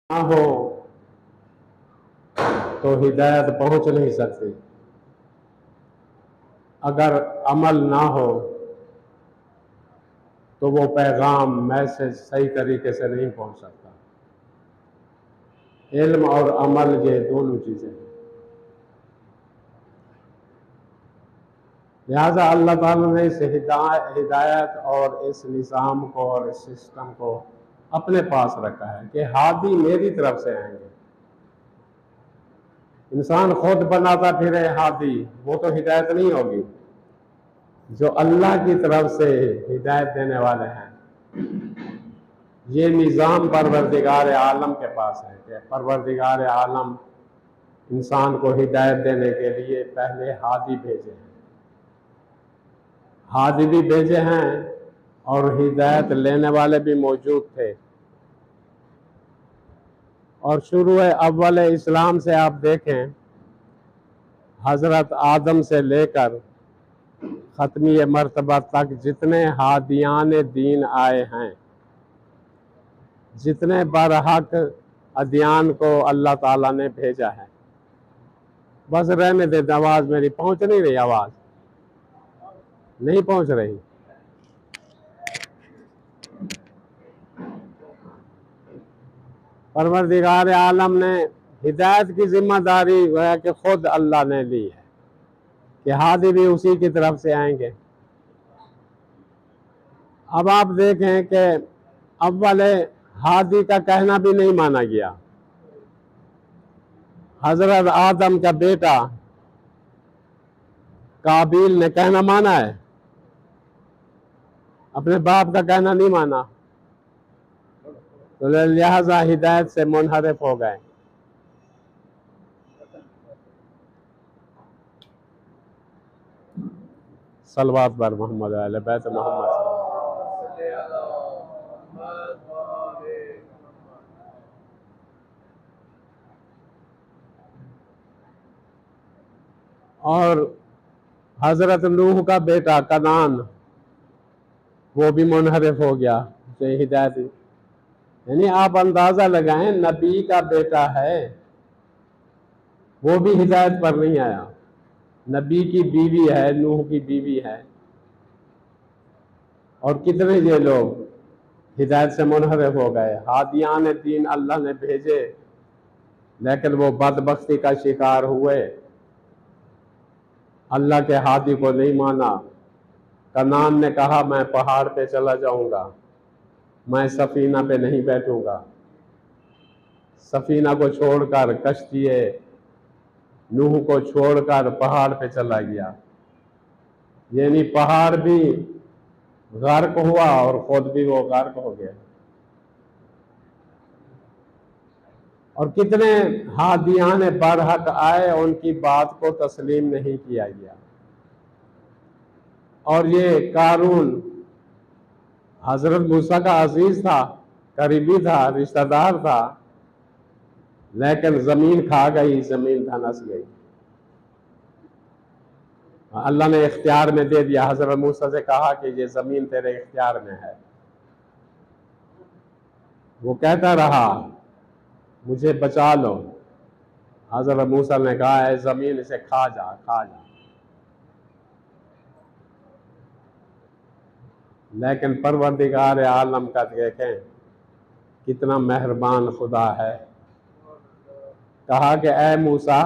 ना हो तो हिदायत पहुंच नहीं सकती। अगर अमल ना हो तो वो पैगाम मैसेज सही तरीके से नहीं पहुंच सकता। इल्म और अमल ये दोनों चीज़ें हैं। लिहाजा अल्लाह ताला ने इस हिदायत और इस निज़ाम को और इस सिस्टम को अपने पास रखा है कि हादी मेरी तरफ से आएंगे। इंसान खुद बनाता फिरे हादी, वो तो हिदायत नहीं होगी। जो अल्लाह की तरफ से हिदायत देने वाले हैं, ये निज़ाम परवरदिगार आलम के पास है कि परवरदिगार आलम इंसान को हिदायत देने के लिए पहले हादी भेजे हैं, हादी भी भेजे हैं और हिदायत लेने वाले भी मौजूद थे। और शुरू अव्वल इस्लाम से आप देखें, हज़रत आदम से लेकर ख़त्मी मर्तबा तक जितने हादियान दीन आए हैं, जितने बरहक अदियान को अल्लाह ताला ने भेजा है। बस रहने दे, आवाज़ मेरी पहुंच नहीं रही, आवाज़ नहीं पहुंच रही। परवरदिगार आलम ने हिदायत की जिम्मेदारी है कि खुद अल्लाह ने ली है कि हादी भी उसी की तरफ से आएंगे। अब आप देखें कि अव्वल हादी का कहना भी नहीं माना गया। हजरत आदम का बेटा काबिल ने कहना माना है, अपने बाप का कहना नहीं माना, तो लिहाजा हिदायत से मुनहरिफ हो गए। सलवात बर मोहम्मद अहले बैत मोहम्मद। और हजरत नूह का बेटा कनान, वो भी मुनहरिफ हो गया, उसे हिदायत। यानी आप अंदाजा लगाएं, नबी का बेटा है, वो भी हिदायत पर नहीं आया। नबी की बीवी है, नूह की बीवी है, और कितने ये लोग हिदायत से मुनहरिफ हो गए। हादियान दीन अल्लाह ने भेजे, लेकिन वो बदबख्ती का शिकार हुए, अल्लाह के हादी को नहीं माना। कनान ने कहा मैं पहाड़ पे चला जाऊंगा, मैं सफीना पे नहीं बैठूंगा। सफीना को छोड़कर, कश्ती नूह को छोड़कर पहाड़ पे चला गया। यानी पहाड़ भी गर्क हुआ और खुद भी वो गर्क हो गया। और कितने हादियान बरहक आए, उनकी बात को तस्लीम नहीं किया गया। और ये कारून हजरत मूसा का अजीज था, करीबी था, रिश्तेदार था, लेकिन जमीन खा गई, जमीन धनस गई। अल्लाह ने इख्तियार में दे दिया। हजरत मूसा से कहा कि ये जमीन तेरे इख्तियार में है। वो कहता रहा मुझे बचा लो। हजरत मूसा ने कहा है जमीन इसे खा जा, खा जा। लेकिन परवरदिगार आलम का देखें कितना मेहरबान खुदा है। कहा कि ए मूसा,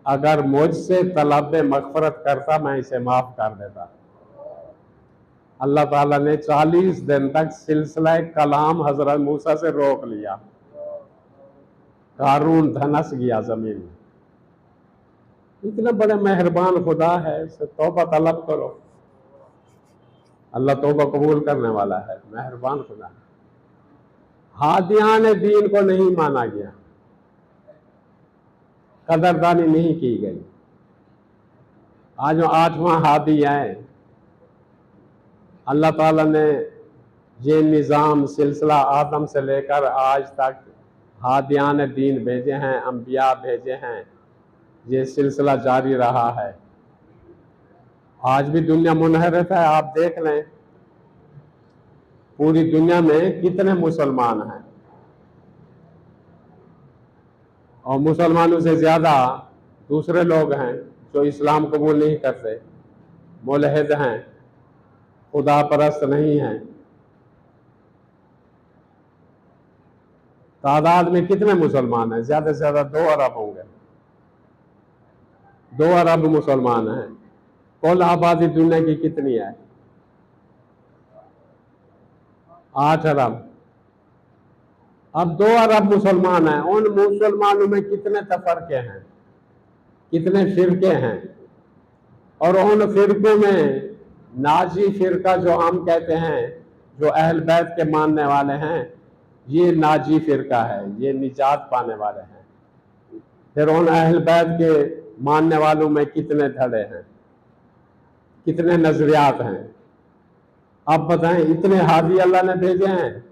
अगर मुझसे तलब मगफरत करता मैं इसे माफ कर देता। अल्लाह ताला ने 40 दिन तक सिलसिला कलाम हजरत मूसा से रोक लिया। कारून धनस गया जमीन में। इतना बड़ा मेहरबान खुदा है, इससे तौबा तलब करो, अल्लाह तौबा कबूल करने वाला है, मेहरबान खुदा है। हादियान दीन को नहीं माना गया, कदरदानी नहीं की गई। आज 8वां हादी है। अल्लाह ताला ने ये निज़ाम सिलसिला आदम से लेकर आज तक हादियान दीन भेजे हैं, अंबिया भेजे हैं, ये सिलसिला जारी रहा है। आज भी दुनिया मुनहरिफ है। आप देख लें पूरी दुनिया में कितने मुसलमान हैं, और मुसलमानों से ज़्यादा दूसरे लोग हैं जो इस्लाम कबूल नहीं करते, मुलहिद हैं, खुदा परस्त नहीं हैं। तादाद में कितने मुसलमान हैं? ज़्यादा से ज़्यादा 2 अरब होंगे, 2 अरब मुसलमान हैं। कुल आबादी दुनिया की कितनी है? 8 अरब। अब 2 अरब मुसलमान हैं, उन मुसलमानों में कितने तफरके हैं, कितने फिरके हैं, और उन फिरकों में नाजी फिरका जो हम कहते हैं, जो अहल बैत के मानने वाले हैं, ये नाजी फिरका है, ये निजात पाने वाले हैं। फिर उन अहल बैत के मानने वालों में कितने धड़े हैं, कितने नजरियात हैं। अब बताएं, इतने हादी अल्लाह ने भेजे हैं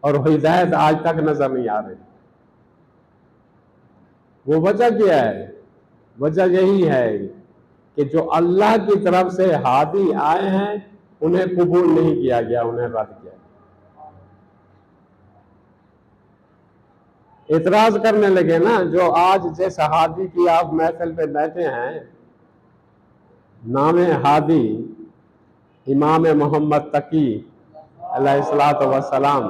और हिदायत आज तक नजर नहीं आ रही। वो वजह क्या है? वजह यही है कि जो अल्लाह की तरफ से हादी आए हैं उन्हें कबूल नहीं किया गया, उन्हें रद्द किया। इतराज करने लगे ना, जो आज जिस हादी की आप महफिल पे बैठे हैं, नाम हादी इमाम मोहम्मद तकी अलैहिस्सलातु वस्सलाम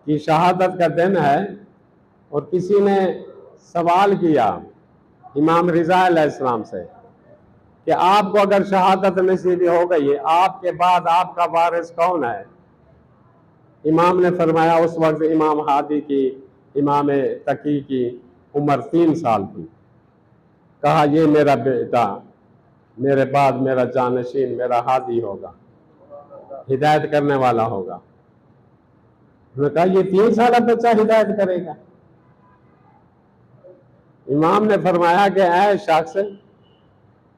की शहादत का दिन है। और किसी ने सवाल किया इमाम रिजा अलैहिस्सलाम से कि आपको अगर शहादत नसीब हो गई, आपके बाद आपका वारिस कौन है? इमाम ने फरमाया, उस वक्त इमाम हादी की, इमाम तकी की उम्र 3 साल थी। कहा, ये मेरा बेटा मेरे बाद मेरा जानशीन, मेरा हादी होगा, हिदायत करने वाला होगा। उन्होंने कहा, ये 3 साल बच्चा हिदायत करेगा? इमाम ने फरमाया कि ऐ शख्स,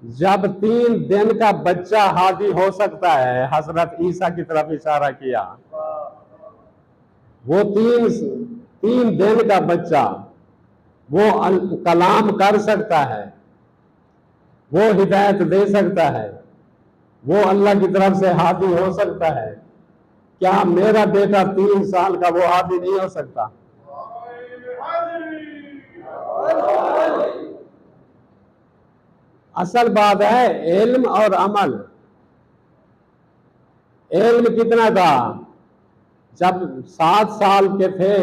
जब 3 दिन का बच्चा हादी हो सकता है, हजरत ईसा की तरफ इशारा किया, वो 3 दिन का बच्चा वो कलाम कर सकता है, वो हिदायत दे सकता है, वो अल्लाह की तरफ से हादी हो सकता है, क्या मेरा बेटा 3 साल का वो हादी नहीं हो सकता? असल बात है इल्म और अमल। इल्म कितना था? जब 7 साल के थे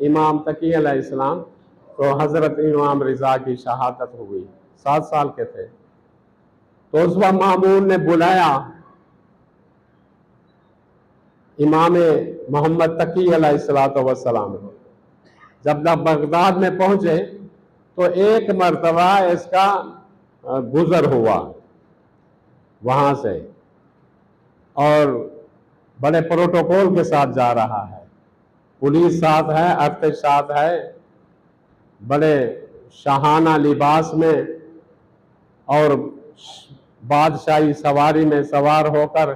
इमाम तकी अलैहिस्सलाम, तो हजरत इमाम रिजा की शहादत हो गई। 7 साल के थे। तो उस वक्त मामून ने बुलाया इमाम मोहम्मद तकी अलैहिस्सलातु वस्सलाम। जब बगदाद में पहुंचे तो एक मर्तबा इसका गुजर हुआ वहां से, और बड़े प्रोटोकॉल के साथ जा रहा है, पुलिस साथ है, अर्थ साथ है, बड़े शाहाना लिबास में, और बादशाही सवारी में सवार होकर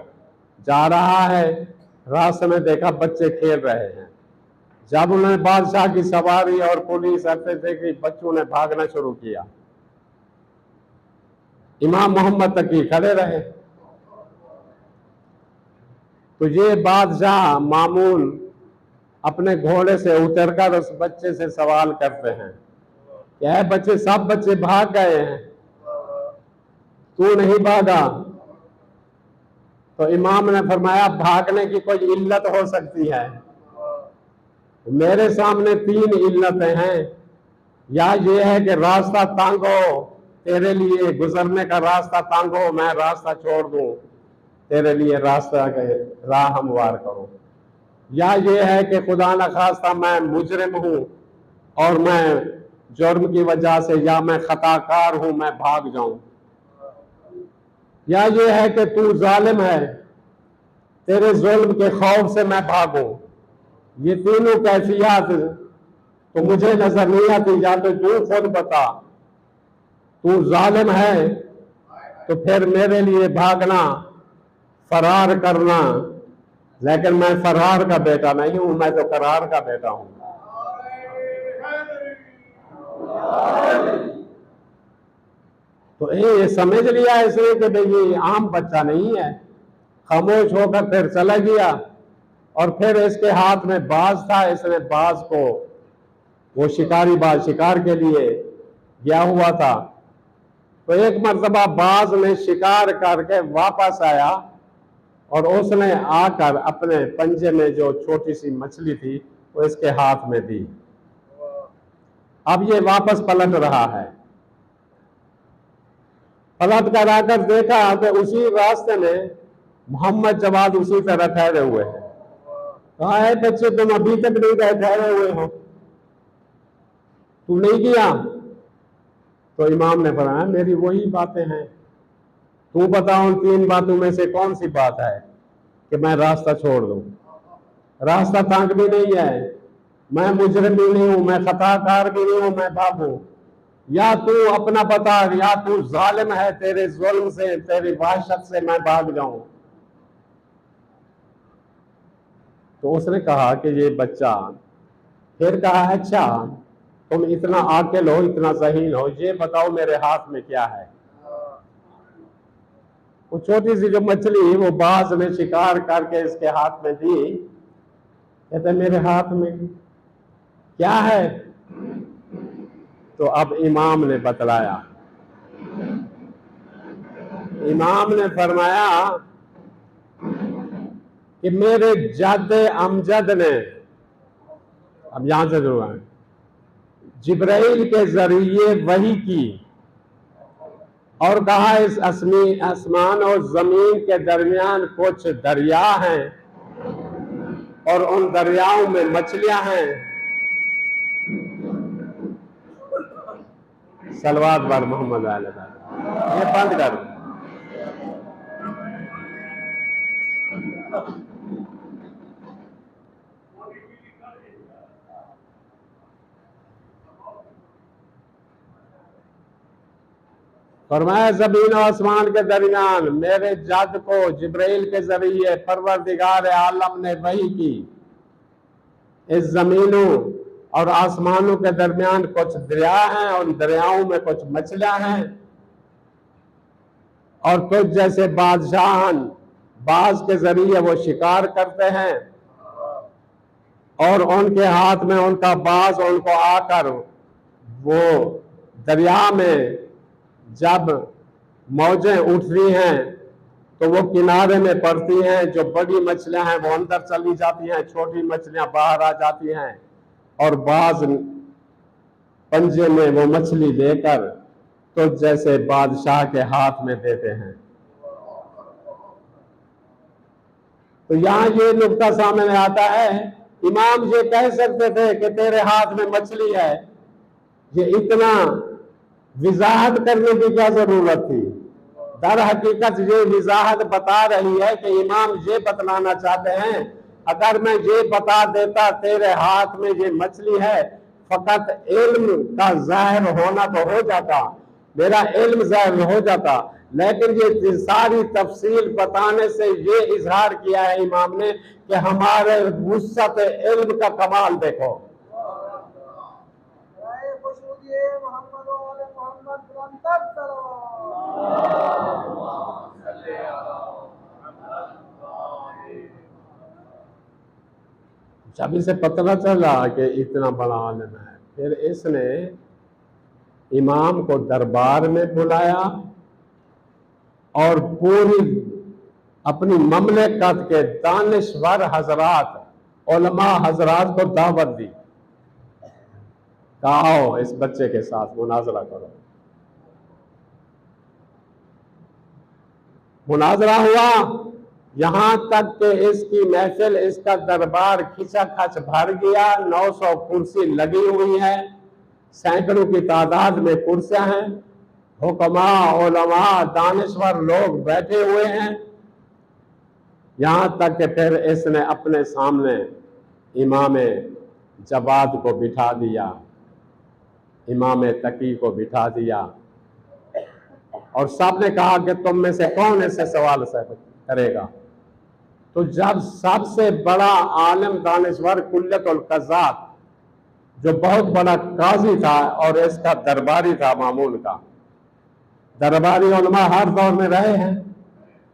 जा रहा है। रास्ते में देखा बच्चे खेल रहे हैं। जब उन्होंने बादशाह की सवारी और पुलिस अर्थ देखी, बच्चों ने भागना शुरू किया। इमाम मोहम्मद तकी खड़े रहे। तो ये बादशाह मामून अपने घोड़े से उतरकर उस बच्चे से सवाल करते हैं, क्या बच्चे, सब बच्चे भाग गए हैं, तू नहीं भागा? तो इमाम ने फरमाया, भागने की कोई इल्लत हो सकती है? मेरे सामने 3 इल्लतें हैं। या ये है कि रास्ता तंग हो, तेरे लिए गुजरने का रास्ता तंग हो, मैं रास्ता छोड़ दूं, तेरे लिए रास्ता राह हमवार करूं। या ये है कि खुदा न खास्ता मैं मुजरिम हूं और मैं जुर्म की वजह से, या मैं खताकार हूं, मैं भाग जाऊं। या ये है कि तू जालिम है, तेरे जुल्म के खौफ से मैं भागूं। ये तीनों कैफियत तो मुझे नजर नहीं आती। या तो तू खुद बता, तू जालिम है तो फिर मेरे लिए भागना, फरार करना, लेकिन मैं फरार का बेटा नहीं हूं, मैं तो करार का बेटा हूं। तो ये समझ लिया इसलिए कि भाई ये आम बच्चा नहीं है। खामोश होकर फिर चला गया। और फिर इसके हाथ में बाज था, इसने बाज को, वो शिकारी बाज शिकार के लिए गया हुआ था, तो एक मर्तबा बाज ने शिकार करके वापस आया और उसने आकर अपने पंजे में जो छोटी सी मछली थी वो इसके हाथ में दी। अब ये वापस पलट रहा है, पलट कर आकर देखा कि उसी रास्ते में मोहम्मद जवाद उसी तरह ठहरे हुए हैं। कहा है बच्चे तुम अभी तक नहीं गए, ठहरे हुए हो, तुम नहीं किया? तो इमाम ने फरमाया मेरी वही बातें हैं, तू बताओ उन 3 बातों में से कौन सी बात है कि मैं रास्ता छोड़ दूं? रास्ता तंग भी नहीं है, मैं मुजरिम भी नहीं हूं, मैं खताकार भी नहीं हूं, मैं भागूं। या तू अपना बता, या तू जालिम है, तेरे जुल्म से, तेरी वहशत से मैं भाग जाऊं। तो उसने कहा कि ये बच्चा, फिर कहा अच्छा तुम इतना आकिल हो, इतना ज़हीन हो, ये बताओ मेरे हाथ में क्या है? वो छोटी सी जो मछली वो बाज ने शिकार करके इसके हाथ में दी। कहते मेरे हाथ में क्या है? तो अब इमाम ने बतलाया, इमाम ने फरमाया कि मेरे जद अमजद ने, अब यहां से जो है, जिब्राइल के जरिए वही की और कहा इस आसमान और जमीन के दरमियान कुछ दरिया हैं और उन दरियाओं में मछलियां हैं। सलवात बार मोहम्मद अलैहि, ये बंद कर। फरमाया ज़मीन और आसमान के दरमियान मेरे जद को जिब्राइल के जरिए परवरदिगार आलम ने वही की। इस जमीनों और आसमानों के दरमियान कुछ दरिया हैं, उन दरियाओं में कुछ मछलियां हैं और कुछ जैसे बादशाहन बाज के जरिए वो शिकार करते हैं और उनके हाथ में उनका बाज उनको आकर वो दरिया में जब मौजें उठ रही हैं तो वो किनारे में पड़ती हैं, जो बड़ी मछलियां हैं वो अंदर चली जाती हैं, छोटी मछलियां बाहर आ जाती हैं और बाज पंजे में वो मछली लेकर तो जैसे बादशाह के हाथ में देते हैं। तो यहां ये नुक्ता सामने आता है, इमाम ये कह सकते थे कि तेरे हाथ में मछली है, ये इतना वजाहत करने की क्या जरूरत थी? दर हकीकत ये वजाहत बता रही है कि इमाम ये बतलाना चाहते हैं अगर मैं ये बता देता तेरे हाथ में ये मछली है, फकत इल्म का जाहिर होना तो हो जाता, मेरा इल्म जाहिर हो जाता, लेकिन ये सारी तफसील बताने से ये इजहार किया है इमाम ने कि हमारे वुसअत इल्म का कमाल देखो। जब इसे पता चला कि इतना बड़ा आलिम है, फिर इसने इमाम को दरबार में बुलाया और पूरी अपनी ममलिकत के दानिश्वर हजरात, उलमा हजरात को दावत दी, कहा आओ इस बच्चे के साथ मुनाजरा करो। मुनाजरा हुआ, यहां तक कि इसकी महफिल, इसका दरबार खिंचाखच भर गया। 900 कुर्सी लगी हुई है, सैकड़ों की तादाद में कुर्सियां हैं, हुक्मा, उलमा, दानिश्वर लोग बैठे हुए हैं। यहां तक कि फिर इसने अपने सामने इमाम जवाद को बिठा दिया, इमाम तकी को बिठा दिया और सब ने कहा कि तुम में से कौन ऐसे सवाल करेगा? तो जब सबसे बड़ा आलिम दानिश्वर कुल्लतुल क़ज़ात, जो बहुत बड़ा काजी था और इसका दरबारी था, मामून का दरबारी उलमा हर दौर में रहे हैं,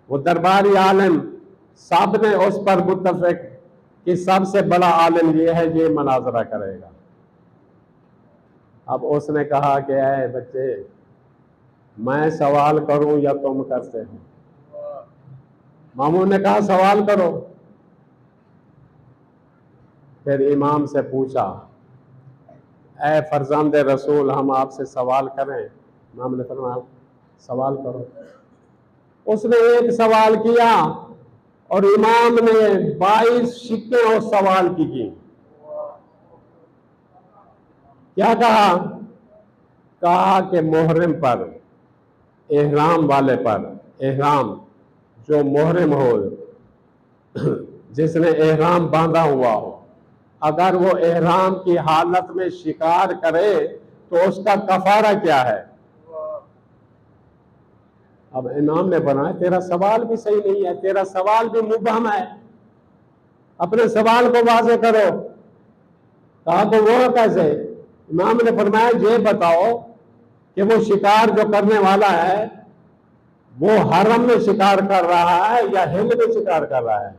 वो दरबारी आलिम सब ने उस पर मुत्तफिक कि सबसे बड़ा आलिम ये है, ये मनाजरा करेगा। अब उसने कहा कि ऐ बच्चे, मैं सवाल करूं या तुम करते हो? मामून ने कहा सवाल करो। फिर इमाम से पूछा, ऐ फरजांद रसूल, हम आपसे सवाल करें? इमाम ने फरमाया सवाल करो। उसने एक सवाल किया और इमाम ने 22 सिक्के उस सवाल की। क्या कहा? कहा कि मुहर्रम पर, एहराम वाले पर, एहराम जो मुहर्रम हो, जिसने एहराम बांधा हुआ हो, अगर वो एहराम की हालत में शिकार करे तो उसका कफारा क्या है? अब इमाम ने बनाया तेरा सवाल भी सही नहीं है, तेरा सवाल भी मुबहम है, अपने सवाल को वाज़ेह करो। कहा तो वो कैसे? इमाम ने फरमाया ये बताओ कि वो शिकार जो करने वाला है वो हरम में शिकार कर रहा है या हिल में शिकार कर रहा है?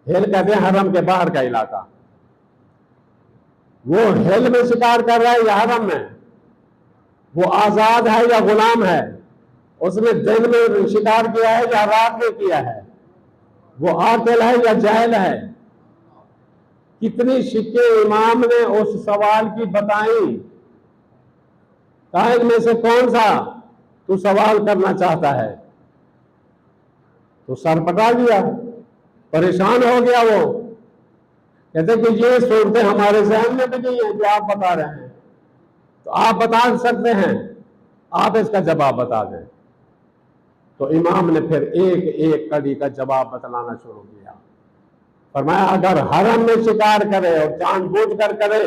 हिल कहते हैं हरम के बाहर का इलाका। वो हिल में शिकार कर रहा है या हरम में? वो आजाद है या गुलाम है? उसने दिन में शिकार किया है या रात में किया है? वो आकिल है या जाहिल है? कितनी शिक्के इमाम ने उस सवाल की बताई। कहा इनमें से कौन सा तू सवाल करना चाहता है? तो सर पटा दिया, परेशान हो गया। वो कहते कि ये सूरतें हमारे जहन में भी नहीं है जो आप बता रहे हैं, तो आप बता सकते हैं, आप इसका जवाब बता दें। तो इमाम ने फिर एक एक कड़ी का जवाब बतलाना शुरू किया। फरमाया अगर हरम में शिकार करे और जानबूझ कर करे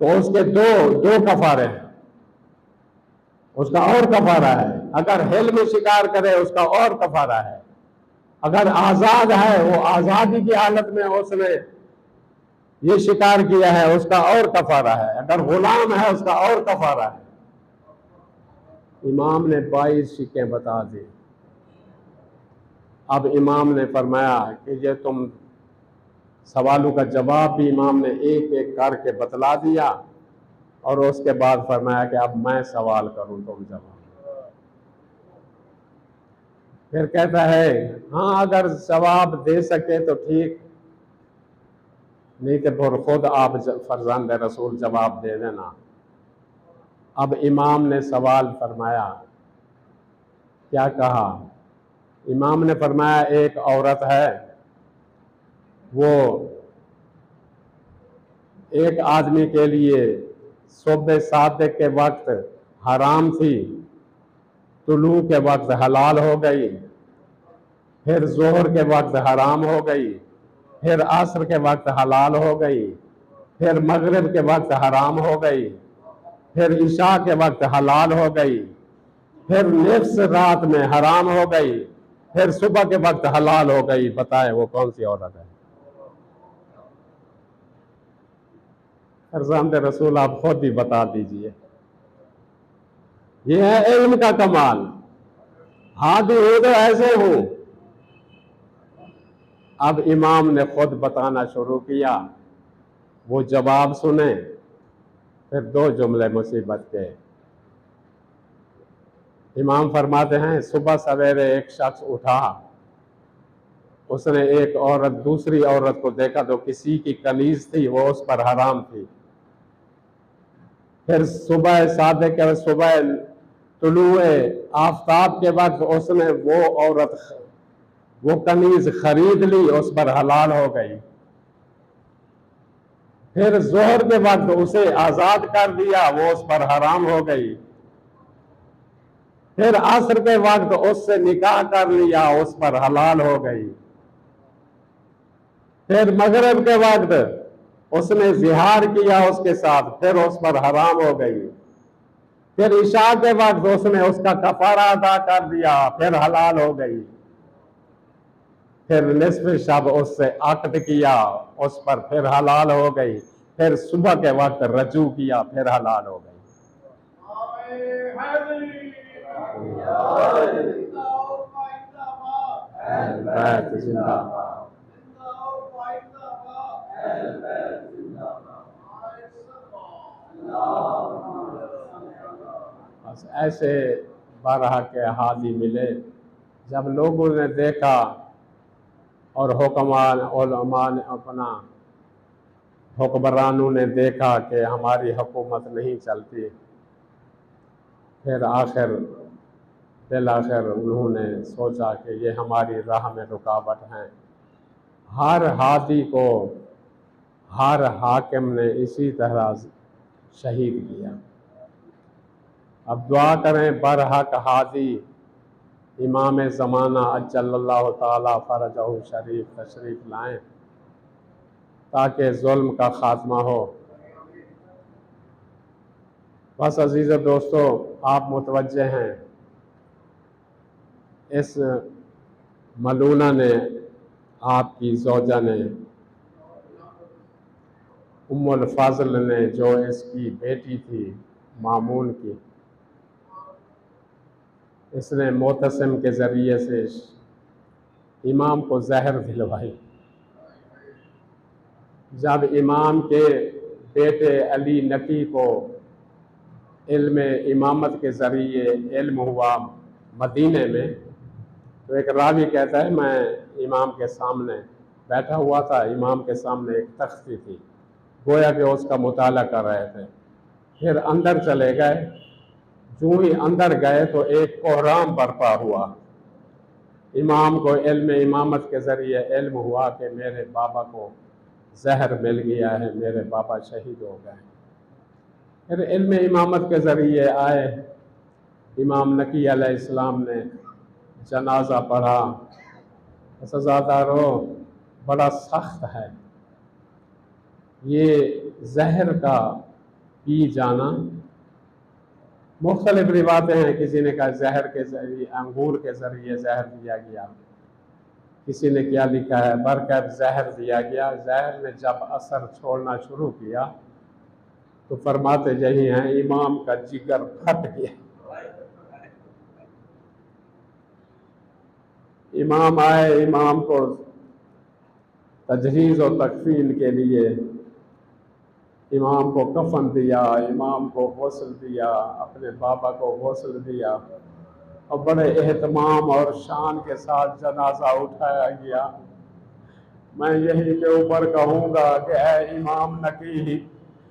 तो उसके दो कफारे हैं, उसका और कफारा है। अगर हिल में शिकार करे उसका और कफारा है। अगर आजाद है, वो आजादी की हालत में उसने ये शिकार किया है, उसका और कफारा है। अगर गुलाम है उसका और कफारा है। इमाम ने 22 सिक्के बता दी। अब इमाम ने फरमाया कि ये तुम सवालों का जवाब भी इमाम ने एक एक करके बतला दिया और उसके बाद फरमाया कि अब मैं सवाल करूं तुम जवाब। फिर कहता है हाँ अगर जवाब दे सके तो ठीक, नहीं तो फिर खुद आप फरजांद रसूल जवाब दे देना। अब इमाम ने सवाल फरमाया। क्या कहा? इमाम ने फरमाया एक औरत है, वो एक आदमी के लिए सुबह सादिक के वक्त हराम थी, तुलू के वक्त हलाल हो गई, फिर जोहर के वक्त हराम हो गई, फिर असर के वक्त हलाल हो गई, फिर मगरिब के वक्त हराम हो गई, फिर इशा के वक्त हलाल हो गई, फिर निफ्स रात में हराम हो गई, फिर सुबह के वक्त हलाल हो गई। बताएं वो कौन सी औरत है? फरजांद रसूल आप खुद ही बता दीजिए। ये है इल्म का कमाल। हादी हो तो ऐसे हूं। अब इमाम ने खुद बताना शुरू किया। वो जवाब सुने, फिर 2 जुमले मुसीबत के। इमाम फरमाते हैं सुबह सवेरे एक शख्स उठा, उसने एक औरत दूसरी औरत को देखा तो किसी की कनीज थी, वो उस पर हराम थी। फिर सुबह सादे के सुबह तुलुए आफताब के वक्त उसने वो औरत वो कनीज खरीद ली, उस पर हलाल हो गई। फिर जोहर के वक्त उसे आजाद कर दिया, वो उस पर हराम हो गई। फिर असर के वक्त उससे निकाह कर लिया, उस पर हलाल हो गई। फिर मगरिब के वक्त उसने जिहार किया उसके साथ, फिर उस पर हराम हो गई। फिर इशा के वक्त उसने उसका कफारा अदा कर दिया, फिर हलाल हो गई। फिर निस्फ शब उससे अक्द किया, उस पर फिर हलाल हो गई। फिर सुबह के वक्त रजू किया, फिर हलाल हो गई। बस ऐसे बारह के हादी मिले। जब लोगों ने देखा और हुक्मान उलमान अपना हुक्मरानों ने देखा कि हमारी हुकूमत नहीं चलती, फिर बिलाखिर उन्होंने सोचा कि ये हमारी राह में रुकावट हैं। हर हादी को हर हाकिम ने इसी तरह शहीद किया। अब दुआ करें बरहक हादी इमाम ज़माना अज्जलल्लाहु ताला फरजहु शरीफ तशरीफ़ लाएं ताकि जुल्म का खात्मा हो। बस अजीज़ दोस्तों, आप मुतवज्जे हैं, इस मलूना ने, आपकी ज़ौजा ने, उम्मुल फ़ज़ल ने, जो इसकी बेटी थी मामून की, इसने मोतसिम के ज़रिए से इमाम को जहर दिलवाई। जब इमाम के बेटे अली नकी को इल्म इमामत के ज़रिए इल्म हुआ मदीने में, तो एक रावी कहता है मैं इमाम के सामने बैठा हुआ था, इमाम के सामने एक तख्ती थी, गोया कि उसका मुताला कर रहे थे। फिर अंदर चले गए। जो ही अंदर गए तो एक कोहराम बर्पा हुआ। इमाम को इल्म इमामत के ज़रिए इल्म हुआ कि मेरे बाबा को जहर मिल गया है, मेरे बाबा शहीद हो गए। फिर इल्म इमामत के ज़रिए आए, इमाम नकी अलैहिस्सलाम ने जनाजा पढ़ा। सज़ादारो बड़ा सख्त है ये जहर का पी जाना। मुख्तलिफ रिवातें हैं, किसी ने कहा जहर के ज़रिए, अंगूर के ज़रिए जहर दिया गया, किसी ने क्या लिखा है बरकत जहर दिया गया। जहर ने जब असर छोड़ना शुरू किया तो फरमाते यही हैं इमाम का जिगर फट गया। इमाम आए, इमाम को तजहीज़ और तकफीन के लिए इमाम को कफन दिया, इमाम को गौसल दिया, अपने बाबा को गौसल दिया और बड़े एहतमाम और शान के साथ जनाजा उठाया गया। मैं यही के ऊपर कहूँगा कि ऐ इमाम नकी,